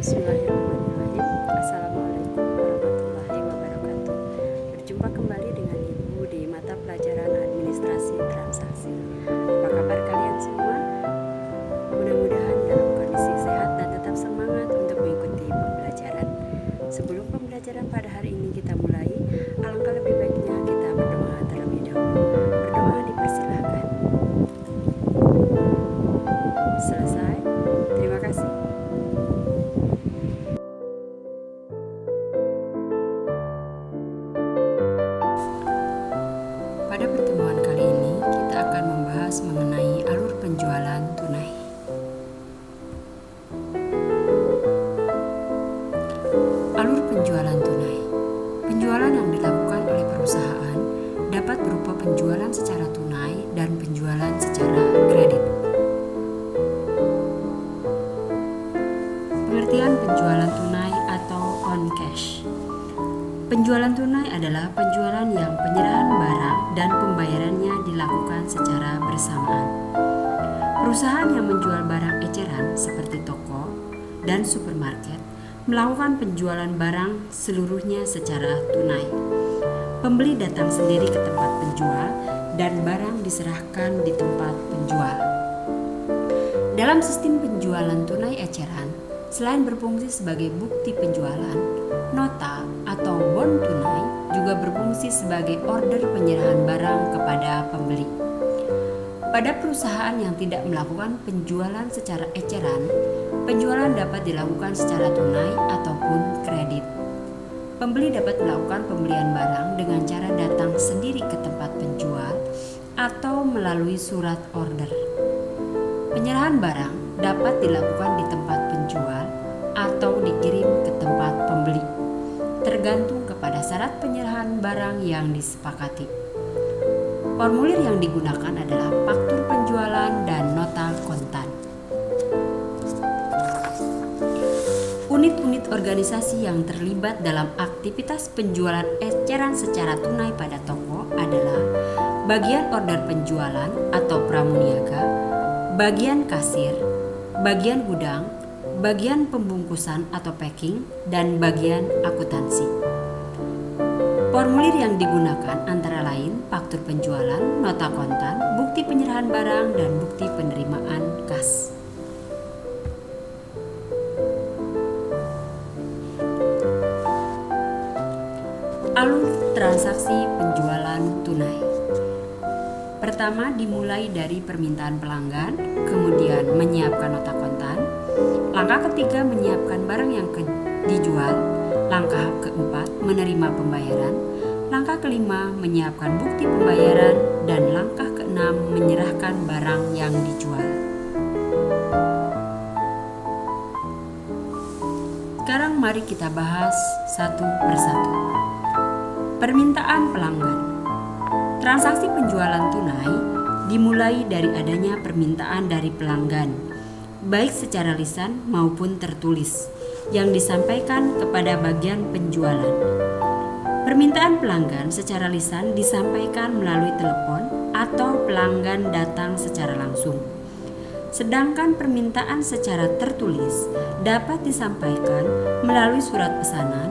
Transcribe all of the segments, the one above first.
Bismillahirrahmanirrahim. Assalamualaikum warahmatullahi wabarakatuh. Berjumpa kembali dengan Ibu di mata pelajaran administrasi transaksi. Apa kabar kalian semua? Mudah-mudahan dalam kondisi sehat dan tetap semangat untuk mengikuti pembelajaran. Sebelum pembelajaran pada hari ini kita mulai, alangkah lebih baiknya kita berdoa terlebih dahulu. Berdoa dipersilahkan. Selesai. Terima kasih. Pada pertemuan kali ini, kita akan membahas mengenai alur penjualan tunai. Alur penjualan tunai. Penjualan yang dilakukan oleh perusahaan dapat berupa penjualan secara tunai dan penjualan secara kredit. Pengertian penjualan tunai atau on cash. Penjualan tunai adalah penjualan yang penyerahan barang dan pembayarannya dilakukan secara bersamaan. Perusahaan yang menjual barang eceran seperti toko dan supermarket melakukan penjualan barang seluruhnya secara tunai. Pembeli datang sendiri ke tempat penjual dan barang diserahkan di tempat penjual. Dalam sistem penjualan tunai eceran, selain berfungsi sebagai bukti penjualan, nota atau bon tunai juga berfungsi sebagai order penyerahan barang kepada pembeli. Pada perusahaan yang tidak melakukan penjualan secara eceran, penjualan dapat dilakukan secara tunai ataupun kredit. Pembeli dapat melakukan pembelian barang dengan cara datang sendiri ke tempat penjual atau melalui surat order. Penyerahan barang dapat dilakukan di tempat penjual atau dikirim ke tempat pembeli, tergantung kepada syarat penyerahan barang yang disepakati. Formulir yang digunakan adalah faktur penjualan dan nota kontan. Unit-unit organisasi yang terlibat dalam aktivitas penjualan eceran secara tunai pada toko adalah bagian order penjualan atau pramuniaga, bagian kasir, bagian gudang, bagian pembungkusan atau packing, dan bagian akuntansi. Formulir yang digunakan antara lain faktur penjualan, nota kontan, bukti penyerahan barang, dan bukti penerimaan kas. Alur transaksi penjualan tunai. Pertama, dimulai dari permintaan pelanggan, kemudian menyiapkan nota kontan. Langkah ketiga, menyiapkan barang yang dijual. Langkah keempat, menerima pembayaran. Langkah kelima, menyiapkan bukti pembayaran. Dan langkah keenam, menyerahkan barang yang dijual. Sekarang mari kita bahas satu persatu. Permintaan pelanggan. Transaksi penjualan tunai dimulai dari adanya permintaan dari pelanggan, baik secara lisan maupun tertulis, yang disampaikan kepada bagian penjualan. Permintaan pelanggan secara lisan disampaikan melalui telepon atau pelanggan datang secara langsung. Sedangkan permintaan secara tertulis dapat disampaikan melalui surat pesanan,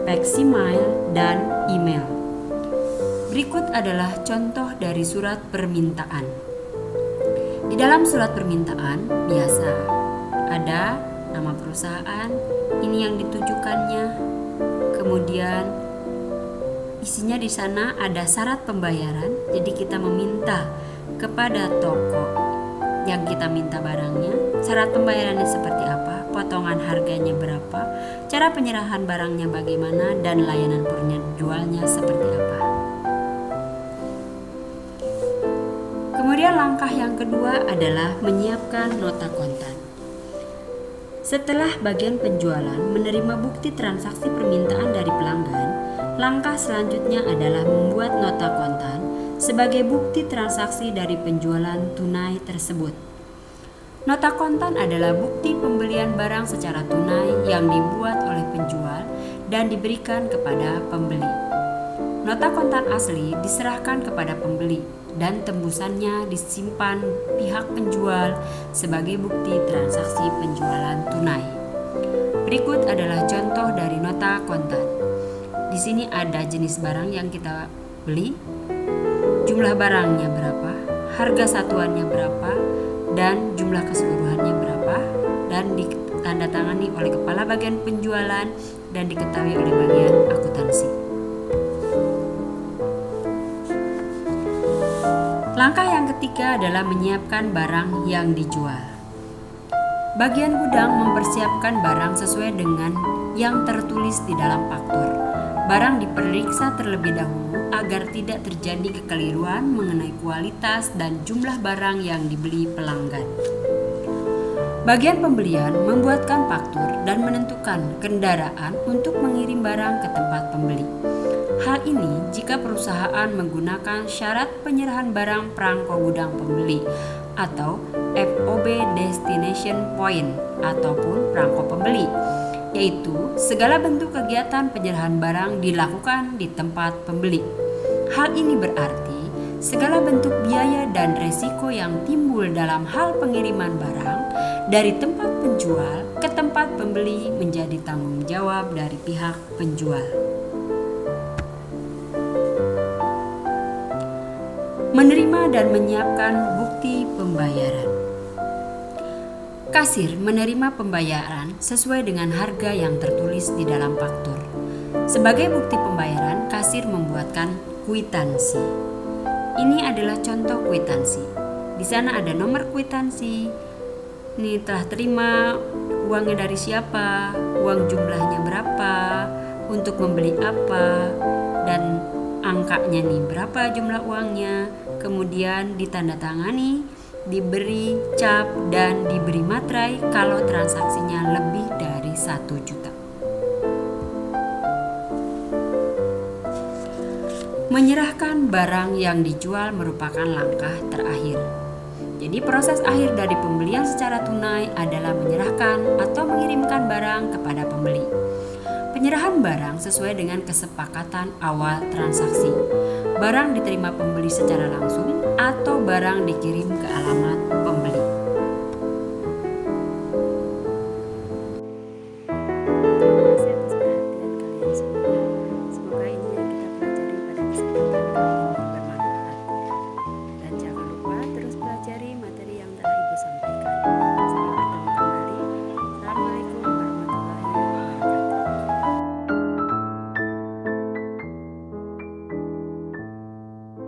faksimiles, dan email. Berikut adalah contoh dari surat permintaan. Di dalam surat permintaan biasa ada nama perusahaan, ini yang ditujukannya, kemudian isinya di sana ada syarat pembayaran. Jadi kita meminta kepada toko yang kita minta barangnya, syarat pembayarannya seperti apa, potongan harganya berapa, cara penyerahan barangnya bagaimana, dan layanan penjualnya seperti apa. Kemudian langkah yang kedua adalah menyiapkan nota kontan. Setelah bagian penjualan menerima bukti transaksi permintaan dari pelanggan, langkah selanjutnya adalah membuat nota kontan sebagai bukti transaksi dari penjualan tunai tersebut. Nota kontan adalah bukti pembelian barang secara tunai yang dibuat oleh penjual dan diberikan kepada pembeli. Nota kontan asli diserahkan kepada pembeli dan tembusannya disimpan pihak penjual sebagai bukti transaksi penjualan tunai. Berikut adalah contoh dari nota kontan. Di sini ada jenis barang yang kita beli, jumlah barangnya berapa, harga satuannya berapa, dan jumlah keseluruhannya berapa, dan ditandatangani oleh kepala bagian penjualan dan diketahui oleh bagian akuntansi. Langkah yang ketiga adalah menyiapkan barang yang dijual. Bagian gudang mempersiapkan barang sesuai dengan yang tertulis di dalam faktur. Barang diperiksa terlebih dahulu agar tidak terjadi kekeliruan mengenai kualitas dan jumlah barang yang dibeli pelanggan. Bagian pembelian membuatkan faktur dan menentukan kendaraan untuk mengirim barang ke tempat pembeli. Hal ini jika perusahaan menggunakan syarat penyerahan barang perangko gudang pembeli atau FOB Destination Point ataupun perangko pembeli, yaitu segala bentuk kegiatan penyerahan barang dilakukan di tempat pembeli. Hal ini berarti segala bentuk biaya dan resiko yang timbul dalam hal pengiriman barang dari tempat penjual ke tempat pembeli menjadi tanggung jawab dari pihak penjual. Menerima dan menyiapkan bukti pembayaran. Kasir menerima pembayaran sesuai dengan harga yang tertulis di dalam faktur. Sebagai bukti pembayaran, kasir membuatkan kwitansi. Ini adalah contoh kwitansi. Di sana ada nomor kwitansi. Ini telah terima, uangnya dari siapa, uang jumlahnya berapa, untuk membeli apa, dan angkanya nih berapa jumlah uangnya. Kemudian ditandatangani, diberi cap, dan diberi materai kalau transaksinya lebih dari 1 juta. Menyerahkan barang yang dijual merupakan langkah terakhir. Jadi proses akhir dari pembelian secara tunai adalah menyerahkan atau mengirimkan barang kepada pembeli. Penyerahan barang sesuai dengan kesepakatan awal transaksi. Barang diterima pembeli secara langsung atau barang dikirim ke alamat